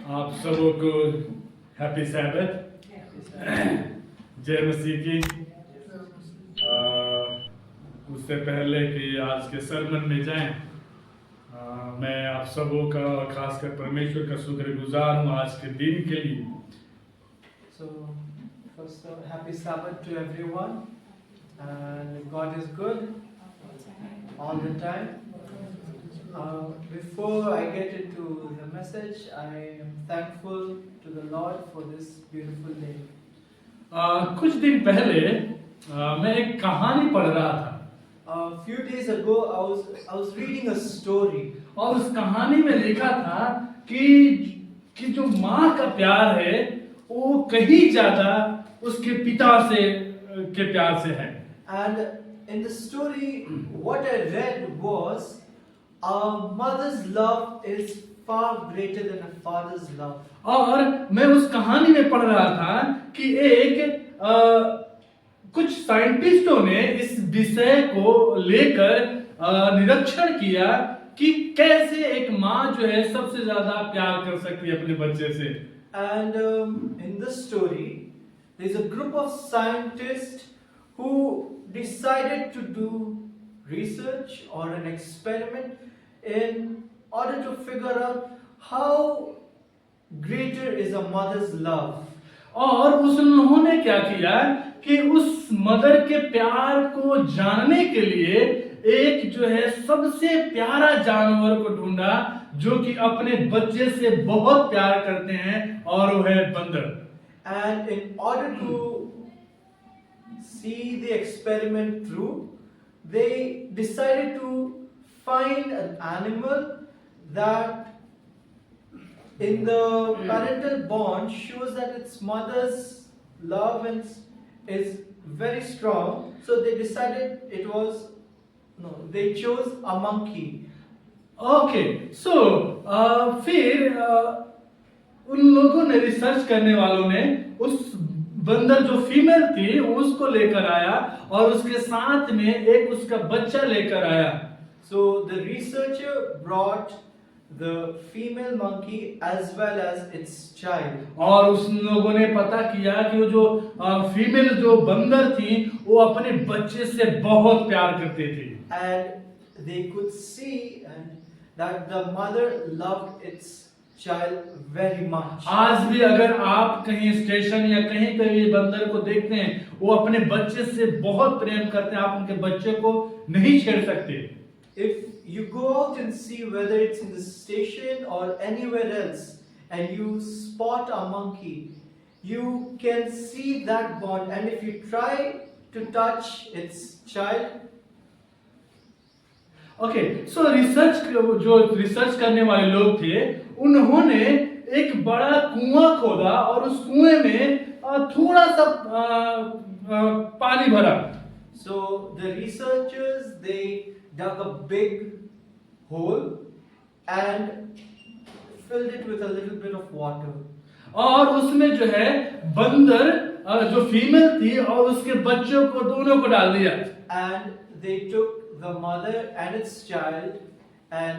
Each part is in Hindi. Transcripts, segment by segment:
आप सबों को हैप्पी सैबथ, जय मसीह की। उससे पहले कि आज के सरमन में जाएं, मैं आप सबों का और खासकर परमेश्वर का शुक्रगुजार हूँ आज के दिन के लिए। So, first, happy Sabbath to everyone, and God is good all the time. Before I get into the message, I am thankful to the Lord for this beautiful day. कुछ दिन पहले मैं एक कहानी पढ़ रहा था। A few days ago, I was reading a story, और उस कहानी में लिखा था कि जो माँ का प्यार है वो कहीं ज्यादा उसके पिता से के प्यार से है। and in the story, what I read was a mother's love is far greater than a father's love. और मैं उस कहानी में पढ़ रहा था कि कुछ साइंटिस्टों ने इस विषय को लेकर निरीक्षण किया कि कैसे एक माँ जो है सबसे ज्यादा प्यार कर सकती है अपने बच्चे से। And in this story, there is a group of scientists who decided to do research or an experiment in order to figure out how greater is a mother's love. और उन्होंने क्या किया कि उस मदर के प्यार को जानने के लिए एक जो है सबसे प्यारा जानवर को ढूंढा जो कि अपने बच्चे से बहुत प्यार करते हैं, और वो है बंदर। And in order to see the experiment through, they decided to find an animal that in the parental bond shows that its mother's love is very strong. So they decided they chose a monkey. Okay, so फिर उन लोगों ने रिसर्च करने वालों ने उस बंदर जो फीमेल थी उसको लेकर आया और उसके साथ में एक उसका बच्चा लेकर आया। So the researcher brought the female monkey as well as its child. और उस लोगों ने पता किया कि वो जो फीमेल जो बंदर थी वो अपने बच्चे से बहुत प्यार करती थी। And they could see that the mother loved its child very much. आज भी अगर आप कहीं स्टेशन या कहीं पे भी बंदर को देखते हैं वो अपने बच्चे से बहुत प्रेम करते हैं, आप उनके बच्चे को नहीं छेड़ सकते। If you go out and see whether it's in the station or anywhere else and you spot a monkey, you can see that bond, and if you try to touch its child, okay, so जो रिसर्च करने वाले लोग थे उन्होंने एक बड़ा कुआं खोदा और उस कुएं में थोड़ा सा पानी भरा। So the researchers, they dug a big hole and filled it with a little bit of water. और उसमें जो है बंदर जो फीमेल थी और उसके बच्चों को दोनों को डाल दिया। And they took the mother and its child and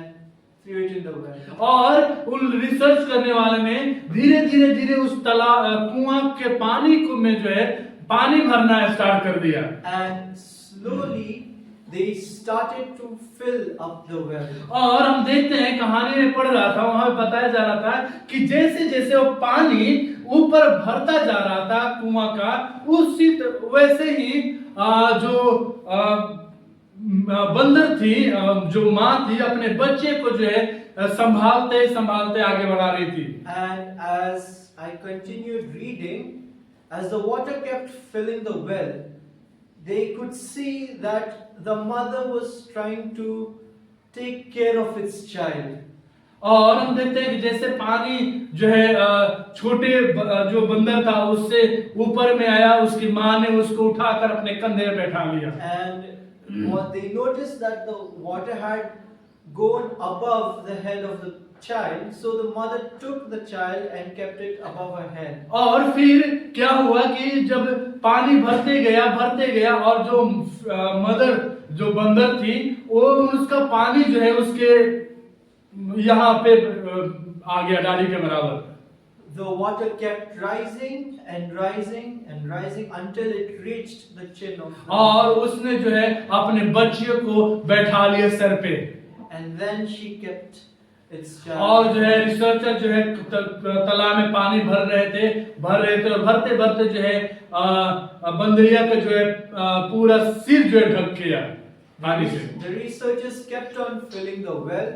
threw it in the well. और उन रिसर्च करने वाले ने धीरे-धीरे उस कुआं के पानी को में जो है पानी भरना स्टार्ट कर दिया। And slowly they started to fill up the well. और हम देखते हैं कहानी में पढ़ रहा था, वहां पे बताया जा रहा था कि जैसे जैसे वो पानी ऊपर भरता जा रहा था कुआं का, उसी वैसे ही जो बंदर थी, जो माँ थी अपने बच्चे को जो है संभालते संभालते आगे बढ़ा रही थी। And as I continued reading, as the water kept filling the well, they could see that the mother was trying to take care of its child. और हम देखते हैं कि जैसे पानी जो है छोटे जो बंदर था उससे ऊपर में आया, उसकी माँ ने उसको उठाकर अपने कंधे में बैठा लिया। And what they noticed that the water had gone above the head of the child, so the mother took the child and kept it above her head. और फिर क्या हुआ कि जब पानी भरते गया और जो मदर जो बंदर थी वो उसका पानी जो है उसके यहाँ पे आ गया डाली के बराबर। the water kept rising and rising and rising until it reached the chin of her. और उसने जो है अपने बच्चे को बैठा लिया सर पे। And then she kept its और child. जो है रिसर्चर जो है तालाब में पानी भर रहे थे और भरते भरते जो है बंदरिया का जो है पूरा सिर जो है ढक गया पानी से। The researchers kept on filling the well,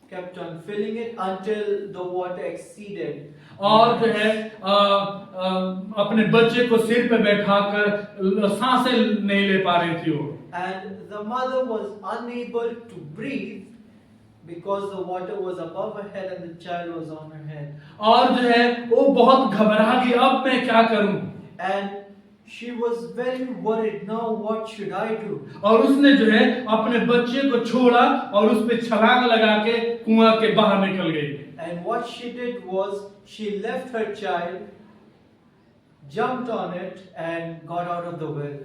kept on filling it until the water exceeded. और जो है अपने बच्चे को सिर पे बैठाकर सांसें नहीं ले पा रही थी वो। And the mother was unable to breathe because the water was above her head and the child was on her head. और जो है वो बहुत घबरा गई, अब मैं क्या करूं? And she was very worried. Now what should I do? और उसने जो है अपने बच्चे को छोड़ा और उस पे छलांग लगा के कुआं के बाहर निकल गई। And what she did was she left her child, jumped on it and got out of the well.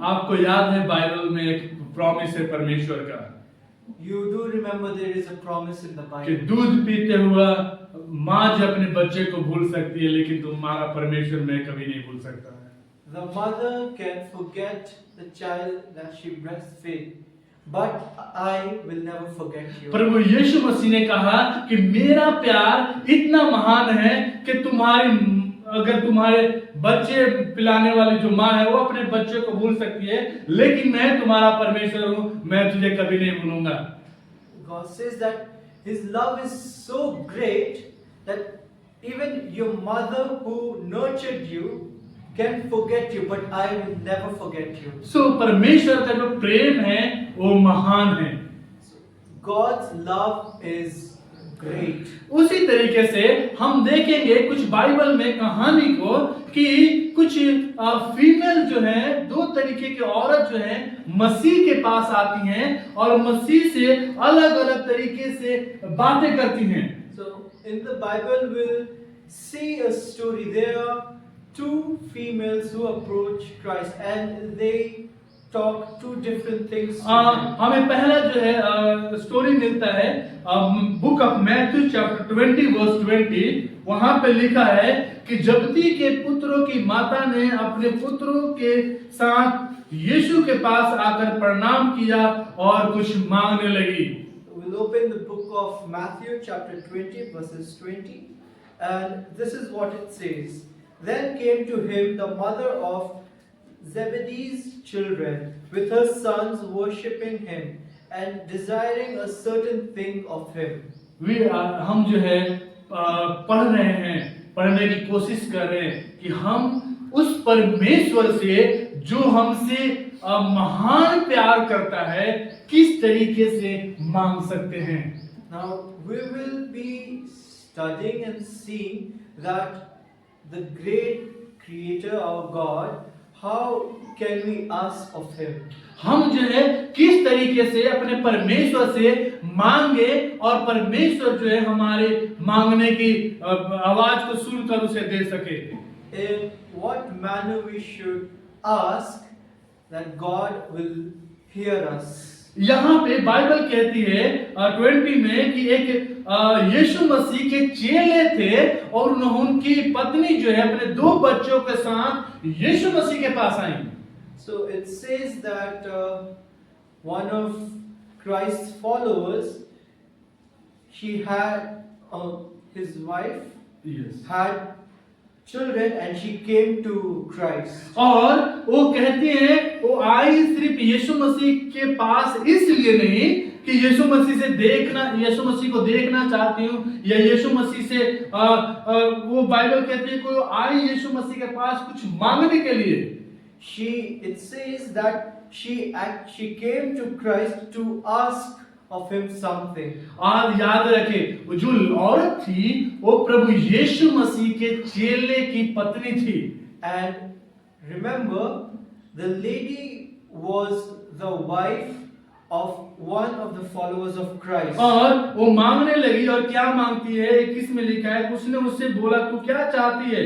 आपको याद है बाइबल में एक प्रॉमिस है परमेश्वर का You do remember there is a promise in the कि Bible. दूध पीते हुआ माँ जो अपने बच्चे को भूल सकती है, लेकिन तुम्हारा परमेश्वर मैं कभी नहीं भूल सकता है। The mother can forget the child that she breastfed, but I will never forget you. प्रभु यीशु मसीह ने कहा कि मेरा प्यार इतना महान है कि अगर तुम्हारे बच्चे पिलाने वाली जो माँ है वो अपने बच्चे को भूल सकती है, लेकिन मैं तुम्हारा परमेश्वर हूँ, मैं तुझे कभी नहीं भूलूंगा। God says that His love is so great that even your mother who nurtured you can forget you, but I will never forget you. सो परमेश्वर का जो प्रेम है वो महान है। God's love is great. उसी तरीके से हम देखेंगे कुछ बाइबल में कहानी को कि कुछ फीमेल जो है, दो तरीके की औरत जो है मसीह के पास आती हैं और मसीह से अलग अलग तरीके से बातें करती हैं। So in the Bible we'll see a story. There are two females who approach Christ and they talk two different things. to him. हमें पहला जो है स्टोरी मिलता है book of Matthew chapter 20 verse 20। वहां पे लिखा है कि जबती के पुत्रों की माता ने अपने पुत्रों के साथ यीशु के पास आकर प्रणाम किया और कुछ मांगने लगी। We'll open the book of Matthew chapter 20 verses 20 and this is what it says. Then came to him the mother of Zebedee's children with her sons worshipping him and desiring a certain thing of him. हम जो है पढ़ रहे हैं, पढ़ने की कोशिश कर रहे हैं कि हम उस परमेश्वर से जो हमसे महान प्यार करता है किस तरीके से मांग सकते हैं। Now we will be studying and seeing that the great creator our God, how can we ask of him? हम जो है किस तरीके से अपने परमेश्वर से मांगे और परमेश्वर जो है हमारे मांगने की आवाज को सुनकर उसे दे सके। In what manner we should ask that God will hear us? यहाँ पे बाइबल कहती है 20 में कि एक यीशु मसीह के चेले थे और उनकी पत्नी जो है अपने दो बच्चों के साथ यीशु मसीह के पास आई। So it says that one of Christ's followers, she had his wife had children and she came to Christ. और वो कहती है वो आई सिर्फ यीशु मसीह के पास इसलिए नहीं कि यीशु मसीह को देखना चाहती हूँ या यीशु मसीह से वो बाइबल कहती है कि आई यीशु मसीह के पास कुछ मांगने के लिए। It says that she came to Christ to ask of him something. और याद रखें वो जो औरत थी वो प्रभु यीशु मसीह के चेले की पत्नी थी। And remember, the lady was the wife of one of the followers of Christ. और वो मांगने लगी और क्या मांगती है, किस में लिखा है, उसने उससे बोला तू क्या चाहती है?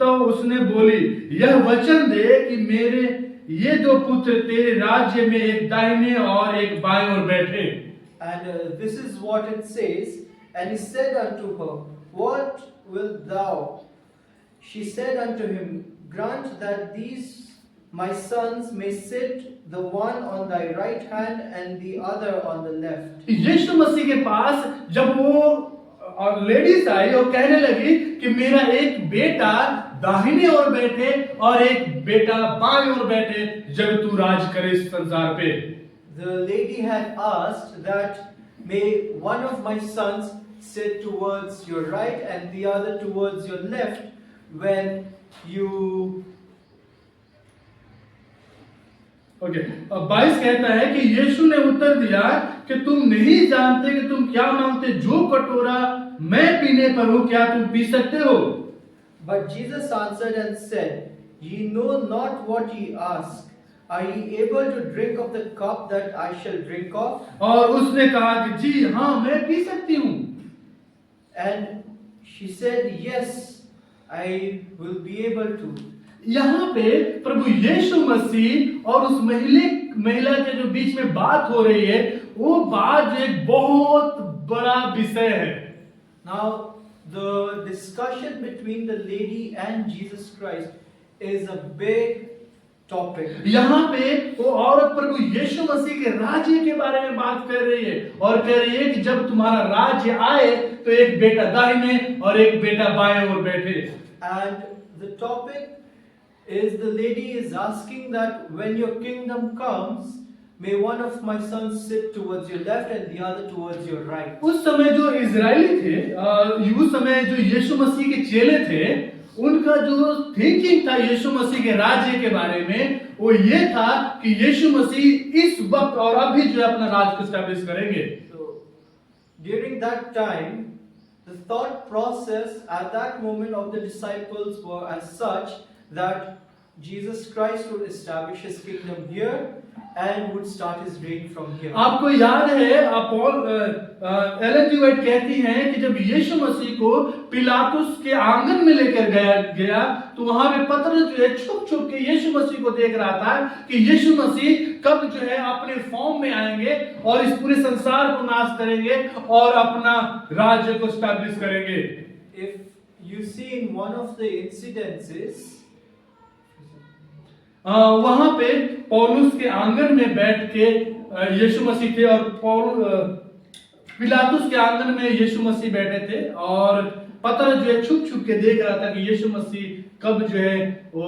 तो उसने बोली यह वचन दे कि मेरे ये दो पुत्र तेरे राज्य में एक दाहिने और एक बाएं ओर बैठे। And this is what it says. And he said unto her, what wilt thou? She said unto him, grant that these my sons may sit, the one on thy right hand and the other on the left. यीशु मसीह के पास जब वो लेडीज आई और कहने लगी कि मेरा एक बेटा दाहिने ओर बैठे और एक बेटा बाएं ओर बैठे जब तू राज करे इस संसार पे। The lady had asked that may one of my sons sit towards your right and the other towards your left when you okay, अब 22 कहता है कि यीशु ने उत्तर दिया कि तुम नहीं जानते कि तुम क्या मांगते, जो कटोरा मैं पीने पर हूं क्या तुम पी सकते हो? But Jesus answered and said, ye know not what ye ask. Are ye able to drink of the cup that I shall drink of? और उसने कहा कि जी हाँ मैं पी सकती हूँ। And she said, yes, I will be able to. यहाँ पे प्रभु यीशु मसीह और उस महिला के जो बीच में बात हो रही है वो बात एक बहुत बड़ा विषय है। Now, the discussion between the lady and Jesus Christ is a big topic. यहाँ पे वो औरत प्रभु यीशु मसीह के राज्य के बारे में बात कर रही है और कह रही है कि जब तुम्हारा राज्य आए तो एक बेटा दाहिने और एक बेटा बाएं ओर बैठे। And the topic is the lady is asking that when your kingdom comes, may one of my sons sit towards your left and the other towards your right. उस समय जो इजरायली थे, उस समय जो यीशु मसीह के चेले थे, उनका जो थिंकिंग था यीशु मसीह के राज्य के बारे में वो ये था कि यीशु मसीह इस वक्त और अभी जो अपना राज को एस्टैब्लिश करेंगे। So during that time, the thought process at that moment of the disciples were as such that Jesus Christ would establish his kingdom here and would start his reign from here. आपको याद है एलन जी वाइट कहती हैं कि जब यीशु मसीह को पिलातुस के आंगन में लेकर गया तो वहां पे पतरस जो है छुप छुप के यीशु मसीह को देख रहा था कि यीशु मसीह कब जो है अपने फॉर्म में आएंगे और इस पूरे संसार को नाश करेंगे और अपना राज्य को एस्टैब्लिश करेंगे। If you see in one of the incidences, वहां पे पौलुस के आंगन में बैठ के यीशु मसीह थे और पिलातुस के आंगन में यीशु मसीह बैठे थे और पतरस जो है छुप छुप के देख रहा था कि यीशु मसीह कब जो है वो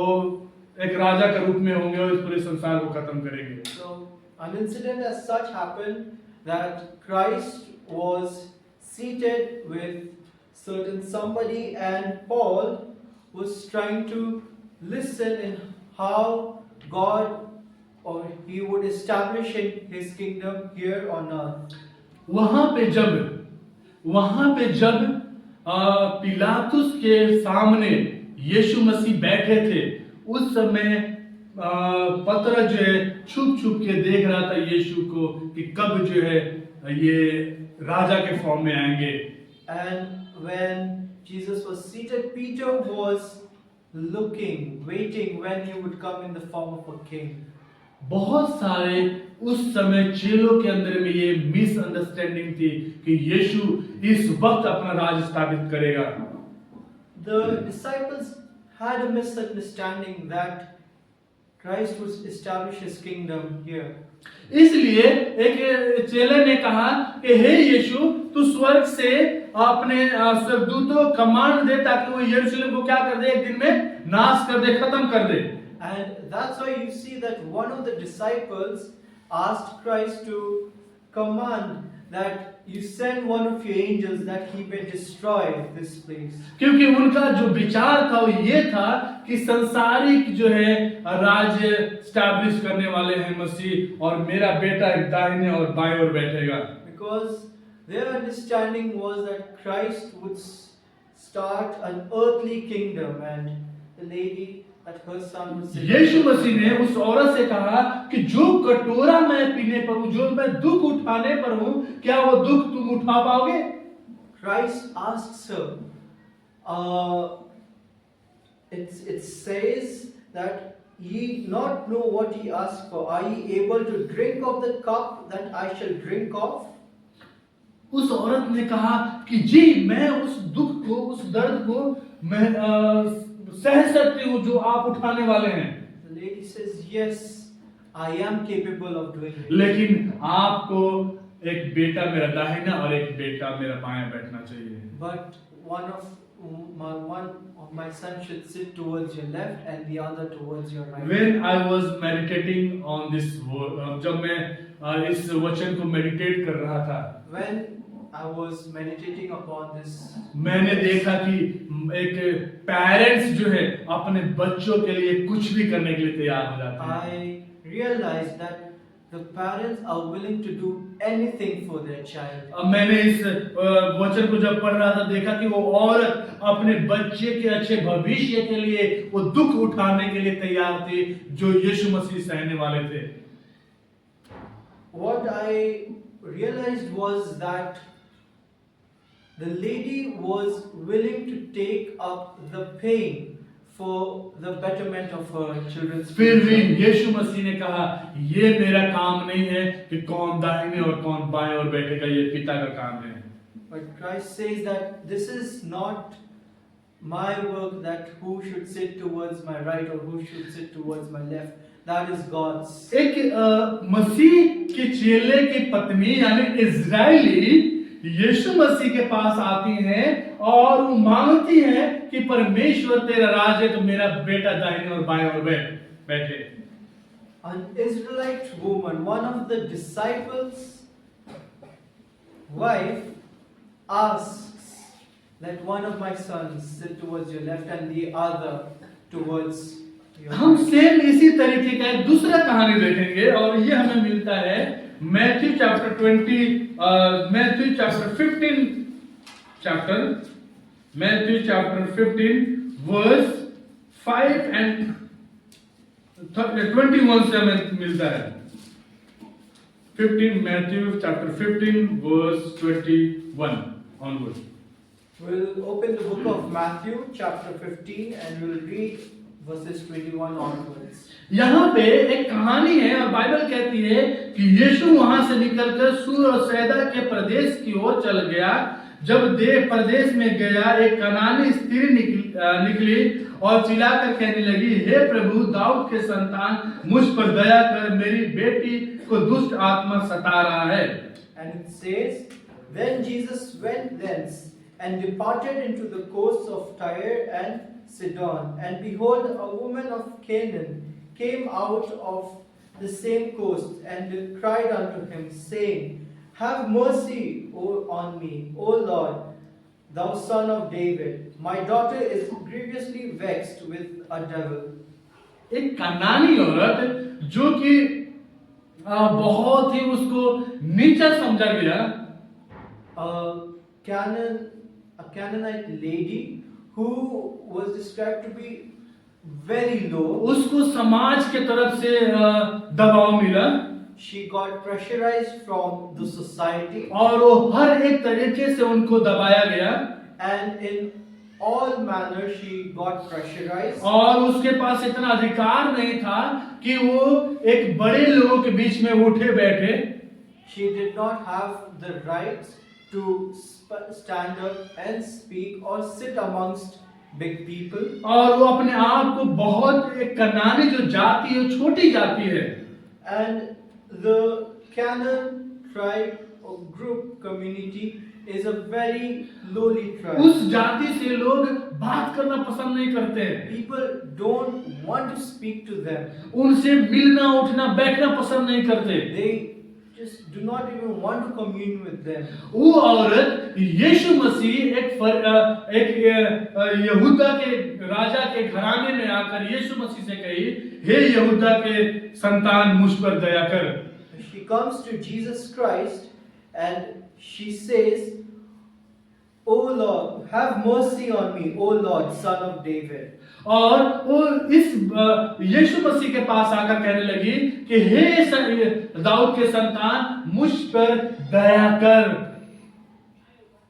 एक राजा के रूप में होंगे और इस पूरे संसार को खत्म करेंगे। so an incident as such happened that Christ was seated with certain somebody and Paul was trying to listen in how God or he would establish his kingdom here on earth. वहां पे जब पिलातुस के सामने यीशु मसीह बैठे थे उस समय पतरस जो है छुप छुप के देख रहा था यीशु को कि कब जो है ये राजा के फॉर्म में आएंगे। And when Jesus was seated, Peter was looking, waiting when he would come in the form of a king. बहुत सारे उस समय चेलों के अंदर में ये मिसअंडरस्टैंडिंग थी कि यीशु इस वक्त अपना राज स्थापित करेगा। The disciples had a misunderstanding that Christ would establish his kingdom here. इसलिए एक चेले ने कहा कि हे यीशु तू स्वर्ग से अपने स्वर्गदूतों को कमांड दे ताकि वो यरूशलेम को क्या कर दे, एक दिन में नाश कर दे, खत्म कर दे। And that's why you see that one of the disciples asked Christ to command that you send one of your angels that he may destroy this place. क्योंकि उनका जो विचार था वो ये था कि संसारिक जो है राज्य स्टैब्लिश करने वाले हैं मसीह और मेरा बेटा एक दाहिने और बाएं ओर बैठेगा। Because their understanding was that Christ would start an earthly kingdom and the lady that her son was यीशु मसीह ने उस औरत से कहा कि जो कटोरा मैं पीने पर हूं, जो मैं दुख उठाने पर हूं, क्या वो दुख तुम उठा पाओगे? Christ asks her, it says that ye not know what ye ask for. Are ye able to drink of the cup that I shall drink of? उस औरत ने कहा कि जी मैं उस दुख को, उस दर्द को मैं सह सकती हूँ जो आप उठाने वाले हैं, The lady says, yes, I am capable of doing it. लेकिन आपको एक बेटा मेरा दाहिना और एक बेटा मेरा बायां बैठना चाहिए। But one of my son should sit towards your left and the other towards your right. When I was meditating on this word, जब मैं इस वचन को मेडिटेट कर रहा था, When I was meditating upon this, मैंने देखा कि एक पेरेंट्स जो है अपने बच्चों के लिए कुछ भी करने के लिए तैयार हो जाते हैं। I realized that the parents are willing to do anything for their child. अब मैंने इस वचन को जब पढ़ रहा था, देखा कि वो औरत अपने बच्चे के अच्छे भविष्य के लिए वो दुख उठाने के लिए तैयार थी जो यीशु मसीह सहने वाले थे। What I realized was that the lady was willing to take up the pain for the betterment of her children's फिर भी future. यीशु मसीह ने कहा ये मेरा काम नहीं है कि कौन दाहिने और कौन बाएं और बैठेगा, ये पिता का काम है। But Christ says that this is not my work, that who should sit towards my right or who should sit towards my left. That is God's. एक मसीह के चेले की पत्नी यानी इजरायली यीशु मसीह के पास आती हैं और वो मांगती हैं कि परमेश्वर तेरा राज है तो मेरा बेटा दाहिने और बाएं और बैठे। An Israelite woman, one of the disciples' wife, asks that one of my sons sit towards your left and the other towards your हम right. सेम इसी तरीके का एक दूसरा कहानी देखेंगे और ये हमें मिलता है मैथ्यू चैप्टर 15 वर्स 5 एंड 21 से हमें मिलता है। 15 Matthew chapter 15 verse 21 onward. We'll open the book of Matthew, chapter 15, and we'll read verses 21 onwards. यहाँ पे एक कहानी है और बाइबल कहती है कि यीशु वहां से निकलकर सूर और सैदा के प्रदेश की ओर चल गया। जब देव प्रदेश में गया, एक कनानी स्त्री निकली और चिल्लाकर कहने लगी, हे प्रभु दाऊद के संतान, मुझ पर दया कर, मेरी बेटी को दुष्ट आत्मा सता रहा है। And it says, then Jesus went thence and departed into the coasts of Tyre and Sidon, and behold, a woman of Canaan came out of the same coast and cried unto him, saying, have mercy on me, O Lord, thou son of David. My daughter is grievously vexed with a devil. एक कनानी औरत जो कि बहुत ही उसको नीचा समझा गया, A Canaanite lady who was described to be very low. उसको समाज के तरफ से दबाव मिला She got pressurized from the society, और वो हर एक तरीके से उनको दबाया गया and in all manner she got pressurized. और उसके पास इतना अधिकार नहीं था कि वो एक बड़े लोगों के बीच में उठे बैठे। She did not have the right to stand up and speak or sit amongst big people. और वो अपने आप को बहुत एक कनानी जो जाति है, छोटी जाति है। And the Canaan tribe or group community is a very lowly tribe. उस जाति से लोग बात करना पसंद नहीं करते। People don't want to speak to them. उनसे मिलना, उठना, बैठना पसंद नहीं करते। They just do not even want to commune with them. वो औरत यीशु मसीह एक यहूदा के राजा के घराने में आकर यीशु मसीह से कही, हे यहूदा के संतान, मुझ पर दया कर। She comes to Jesus Christ and she says, O Lord, have mercy on me, O Lord, son of David. और वो इस यीशु मसीह के पास आकर कहने लगी कि हे दाऊद के संतान, मुझ पर दया कर।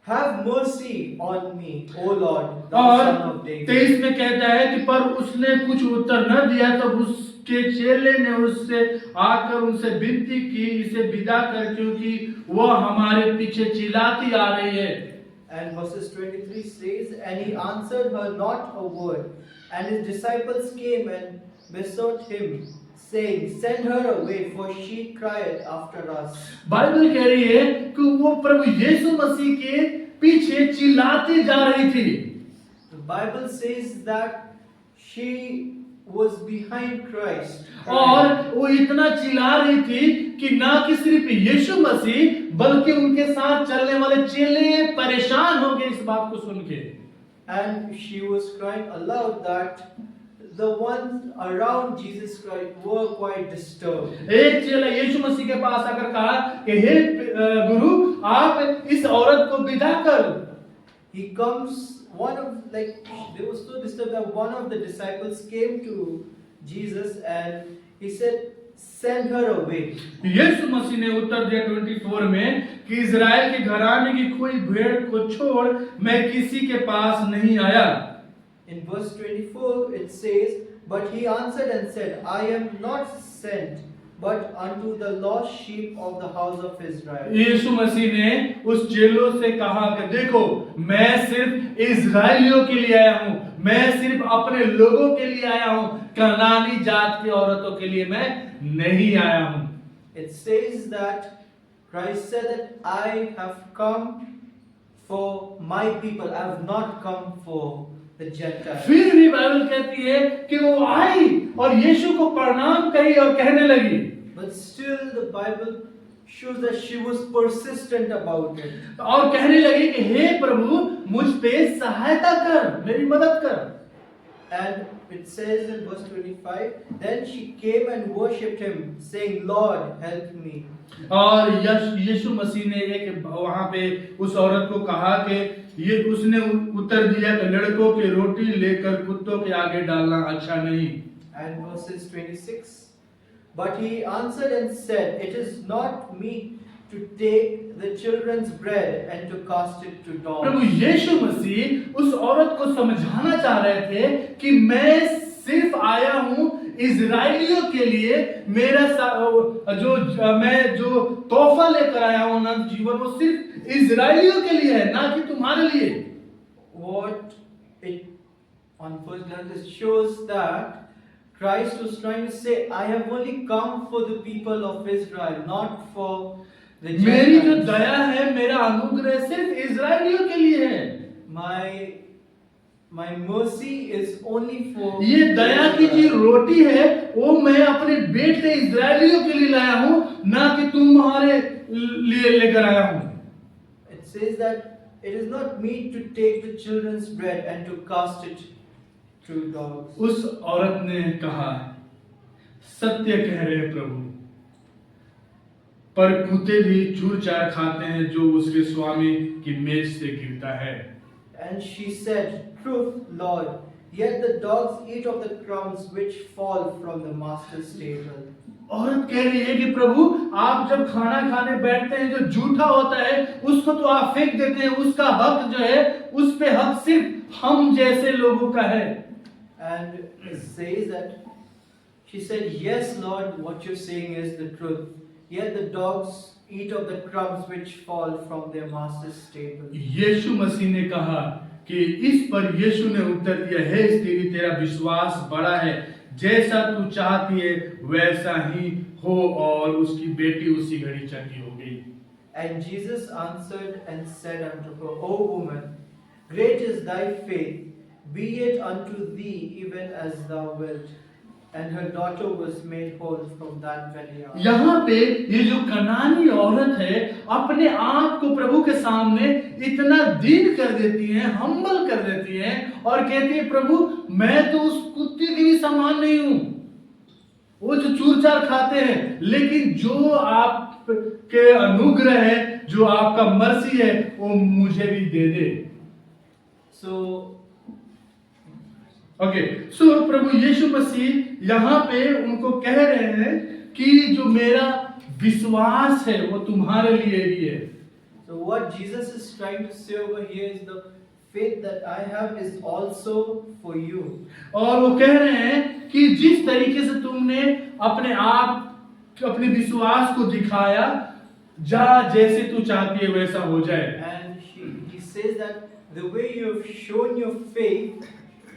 Have mercy on me, O Lord, thou और son of David. 23 में कहता है कि पर उसने कुछ उत्तर न दिया, तब उस उसके चेले ने उससे आकर उनसे विनती की, इसे विदा कर, क्योंकि वह हमारे पीछे चिल्लाती आ रही है। And verses 23 says, And he answered her not a word. And his disciples came and besought him, saying, Send her away, for she cried after us. Bible कह रही है कि वो प्रभु यीशु मसीह के पीछे चिल्लाती जा रही थी। The Bible says that she was behind Christ. और वो इतना चिल्ला रही थी कि ना कि सिर्फ यीशु मसीह बल्कि उनके साथ चलने वाले चेले परेशान हो गए इस बात को सुन के। And she was crying aloud that the ones around Jesus Christ were quite disturbed. एक चेला यीशु मसीह के पास आकर कहा कि हे गुरु, आप इस औरत को विदा कर। He comes, they were so disturbed that one of the disciples came to Jesus and he said, Send her away. यीशु मसीह ने उत्तर दिया 24 में कि इज़राइल के घराने की कोई भेड़ को छोड़ मैं किसी के पास नहीं आया। In verse 24 it says, But he answered and said, I am not sent but unto the lost sheep of the house of Israel. यीशु मसीह ने उस चेलों से कहा कि देखो, मैं सिर्फ इज़राइलियों के लिए आया हूँ, मैं सिर्फ अपने लोगों के लिए आया हूँ, कनानी जात की औरतों के लिए मैं नहीं आया हूँ। It says that Christ said that I have come for my people, I have not come for the Gentiles. फिर भी बाइबल कहती है कि वो आई और यीशु को प्रणाम करी और कहने लगी। But still the Bible shows that she was persistent about it. और कहने लगी कि हे प्रभु, मुझ पे सहायता कर, मेरी मदद कर। And it says in verse 25, Then she came and worshipped him, saying, Lord, help me. और यीशु मसीह ने एक वहां पे उस औरत को कहा कि ये उसने उत्तर दिया कि लड़कों की रोटी लेकर कुत्तों के आगे डालना अच्छा नहीं। And verses 26, But he answered and said, It is not meet to take the children's bread and to cast it to Prabhu dogs. यीशु मसीह उस औरत को समझाना चाह रहे थे कि मैं सिर्फ आया हूँ इज़राइलियों के लिए, मैं जो तोहफा लेकर आया हूँ अनंत जीवन, वो सिर्फ इज़राइलियों के लिए है, ना कि तुम्हारे लिए। What it on first glance it shows that Christ was trying to say, I have only come for the people of Israel, not for the मेरी जो Gentiles. दया है, मेरा अनुग्रह सिर्फ इज़राइलियों के लिए है। My mercy is only for ये दया की जो रोटी है वो मैं अपने बेटे इज़राइलियों के लिए लाया हूँ, ना कि तुम्हारे लिए लेकर आया हूँ। It says that it is not meet to take the children's bread and to cast it to dogs. उस औरत ने कहा, सत्य कह रहे हैं प्रभु, पर कुत्ते भी चूर चार खाते हैं जो उसके स्वामी की मेज से गिरता है। And she said, Truth, Lord, yet the dogs eat of the crumbs which fall from the master's table. औरत कह रही है कि प्रभु, आप जब खाना खाने बैठते हैं जो जूठा होता है उसको तो आप फेंक देते हैं, उसका हक जो है उस पे हक सिर्फ हम जैसे लोगों का है। And it says that she said, Yes, Lord, what you're saying is the truth. Yet the dogs eat of the crumbs which fall from their master's table. यीशु मसीह ने कहा कि इस पर यीशु ने उत्तर दिया, हे स्त्री, तेरा विश्वास बड़ा है, जैसा तू चाहती है वैसा ही हो, और उसकी बेटी उसी घड़ी चंगी हो गई। And Jesus answered and said unto her, O woman, great is thy faith, be it unto thee even as thou wilt. And her daughter was made whole from that very hour. यहाँ पे ये जो कनानी औरत है अपने आप को प्रभु के सामने इतना दीन कर देती है, हम्बल कर देती है और कहती है, प्रभु मैं तो उस कुत्ते की भी समान नहीं हूँ, वो जो चूर चार खाते हैं, लेकिन जो आप के अनुग्रह है, जो आपका मर्सी है, वो मुझे भी दे दे। सो प्रभु यीशु मसीह यहाँ पे उनको कह रहे हैं कि जो मेरा विश्वास है वो तुम्हारे लिए भी है। So what Jesus is trying to say over here is the faith that I have is also for you. और वो कह रहे हैं कि जिस तरीके से तुमने अपने आप अपने विश्वास को दिखाया, जा जैसे तू चाहती है वैसा हो जाए। And he says that the way you have shown your faith,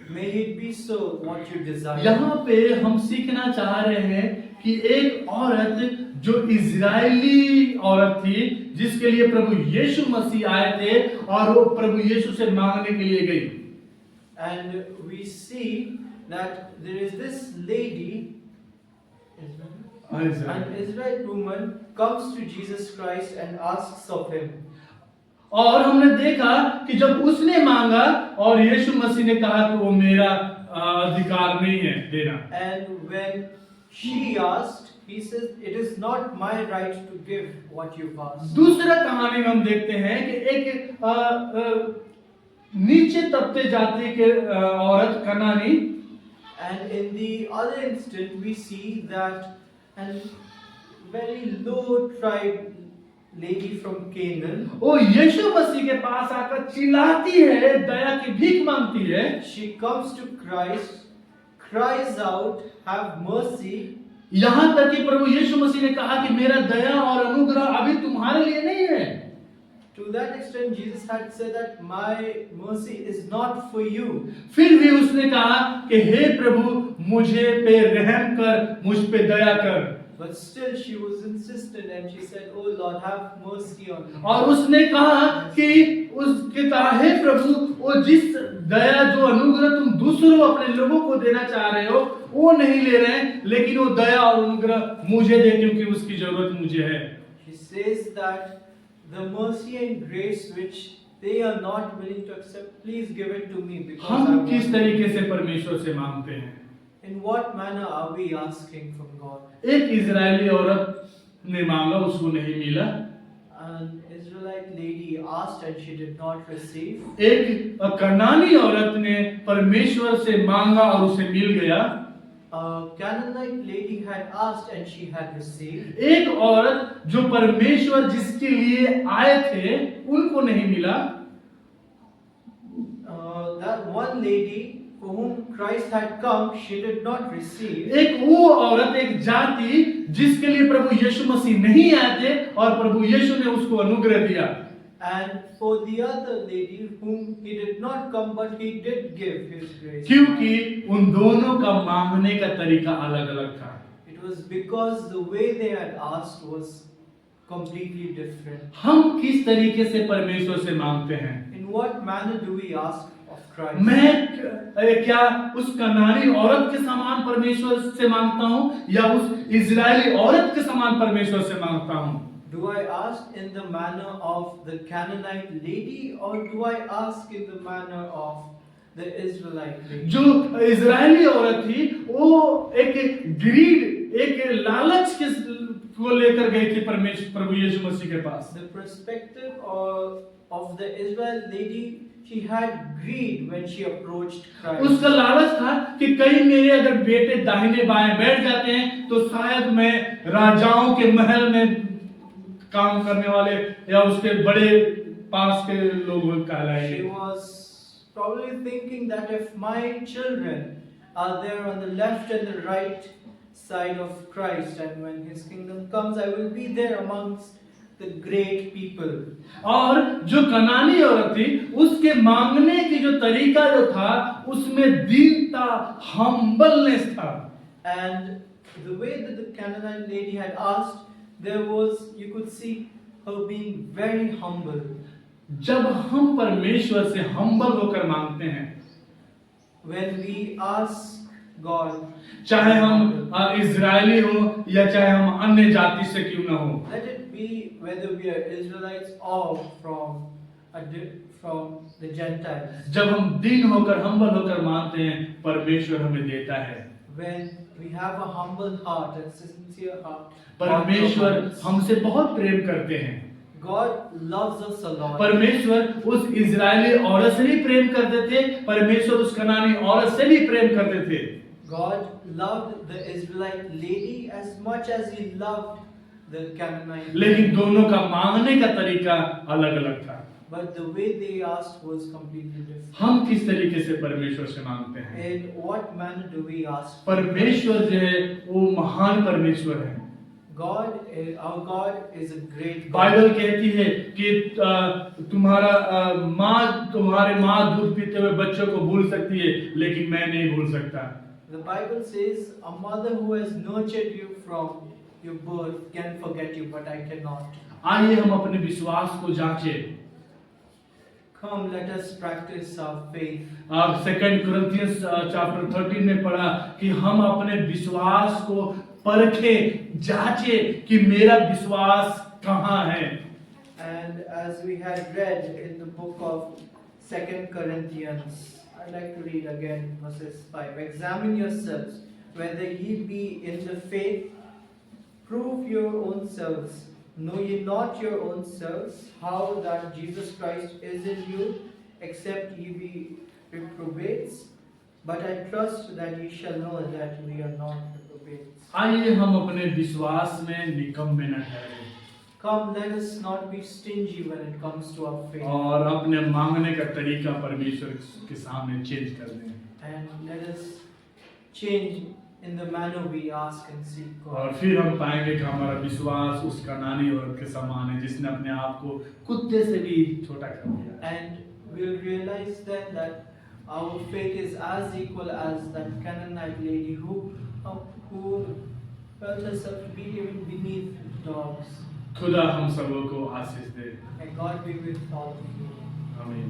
may it be so what you desire. यहाँ पे हम सीखना चाह रहे हैं कि एक औरत जो इजरायली औरत थी, जिसके लिए प्रभु यीशु मसीह आए थे और वो प्रभु यीशु से मांगने के लिए गई। And we see that there is this lady, an Israelite woman, comes to Jesus Christ and asks of him. और हमने देखा कि जब उसने मांगा और यीशु मसीह ने कहा कि वो मेरा अधिकार नहीं है देना। And when she asked, he says, "It is not my right to give what you've asked." दूसरा कहानी में हम देखते हैं कि एक नीचे तबके जाति के औरत कनानी, And in the other instant, we see that a very low tribe lady from Canaan, वो यीशु मसीह के पास आकर चिल्लाती है, दया की भीख मांगती है। she comes to Christ, cries out, "Have mercy." यहाँ तक कि प्रभु यीशु मसीह ने कहा कि मेरा दया और अनुग्रह अभी तुम्हारे लिए नहीं है। To that extent, Jesus had said that my mercy is not for you. फिर भी उसने कहा कि हे प्रभु मुझे पे रहम कर, मुझ पे दया कर। But still she was insistent and she said, "Oh Lord, have mercy on me." और उसने कहा कि उसके कहा हे प्रभु, वो जिस दया जो अनुग्रह तुम दूसरों अपने लोगों को देना चाह रहे हो वो नहीं ले रहे हैं, लेकिन वो दया और अनुग्रह मुझे दे क्योंकि उसकी जरूरत मुझे है। He says that the mercy and grace which they are not willing to accept, please give it to me because I हम want किस it. तरीके से परमेश्वर से मांगते हैं? In what manner are we asking from God? एक इजरायली औरत ने मांगा, उसको नहीं मिला। An Israelite lady asked and she did not receive. एक कनानी औरत ने परमेश्वर से मांगा और उसे मिल गया। A Canaanite lady had asked and she had received. एक औरत जो परमेश्वर जिसके लिए आए थे उनको नहीं मिला। That one lady for whom Christ had come, she did not receive. एक वो औरत, एक जाति जिसके लिए प्रभु यीशु मसीह नहीं आए थे और प्रभु यीशु ने उसको अनुग्रह दिया। And for the other lady whom he did not come but he did give his grace. क्योंकि उन दोनों का मांगने का तरीका अलग अलग था। It was because the way they had asked was completely different. हम किस तरीके से परमेश्वर से मांगते हैं? In what manner do we ask of Christ? मैं क्या उस कनानी औरत के समान परमेश्वर से मांगता हूँ या उस इजरायली औरत के समान परमेश्वर से मांगता हूँ? Do I ask in the manner of the Canaanite lady or do I ask in the manner of the Israelite lady? जो इजरायली औरत थी वो एक ग्रीड, एक लालच के को लेकर गई थी परमेश्वर प्रभु यीशु मसीह के पास। The perspective of the Israelite lady, she had greed when she approached Christ. उसका लालच था कि कहीं मेरे अगर बेटे दाहिने बाएं बैठ जाते हैं तो शायद मैं राजाओं के महल में काम करने वाले या उसके बड़े पास के लोग कहलाएंगे। She was probably thinking that if my children are there on the left and the right side of Christ, and when His kingdom comes, I will be there amongst the great people. और जो कनानी औरत थी उसके मांगने की जो तरीका जो था उसमें दीनता, हम्बलनेस था। And the way that the Canaanite lady had asked, there was, you could see her being very humble. जब हम परमेश्वर से हम्बल होकर मांगते हैं, When we ask God, चाहे हम इजरायली हो या चाहे हम अन्य जाति से क्यों ना हो, let it be whether we are Israelites or from the Gentiles. जब हम दीन होकर हम्बल होकर मांगते हैं परमेश्वर हमें देता है। When we have a humble heart and sincere heart, परमेश्वर हमसे बहुत प्रेम करते हैं। God loves us a lot. परमेश्वर उस इजरायली औरत से भी प्रेम करते थे, परमेश्वर उस कनानी औरत से भी प्रेम करते थे। God loved the Israelite lady as much as He loved the Canaanite. लेकिन दोनों का मांगने का तरीका अलग अलग था। but the way they asked was completely different. हम किस तरीके से परमेश्वर से मांगते हैं? In what manner do we ask? परमेश्वर जो है वो महान परमेश्वर है। Our God is a great God. Bible कहती है कि तुम्हारे माँ दूध पीते हुए बच्चों को भूल सकती है, लेकिन मैं नहीं भूल सकता। The Bible says a mother who has nurtured you from your birth can forget you, but I cannot. आइए हम अपने विश्वास को जांचें। Come, let us practice our faith. आप 2 Corinthians chapter 13 में पढ़ा कि हम अपने विश्वास को परखें, जांचें कि मेरा विश्वास कहाँ है। And as we had read in the book of 2 Corinthians, I'd like to read again verses 5. Examine yourselves whether ye be in the faith. Prove your own selves. Know ye not your own selves how that Jesus Christ is in you, except ye be reprobates? But I trust that ye shall know that we are not reprobates. आइए हम अपने विश्वास में निकम्मे न ठहरे Come, let us not be stingy when it comes to our faith. और अपने मांगने का तरीका परमेश्वर के सामने चेंज कर दें। And let us change in the manner we ask and seek और God. फिर हम पाएंगे कि हमारा विश्वास उस कनानी औरत के समान है जिसने अपने आप को कुत्ते से भी छोटा कर दिया। And we'll realize then that our faith is as equal as that Canaanite lady who felt herself to be even beneath dogs. खुदा हम सबों को आशीष दे। And God be with all of you. आमीन।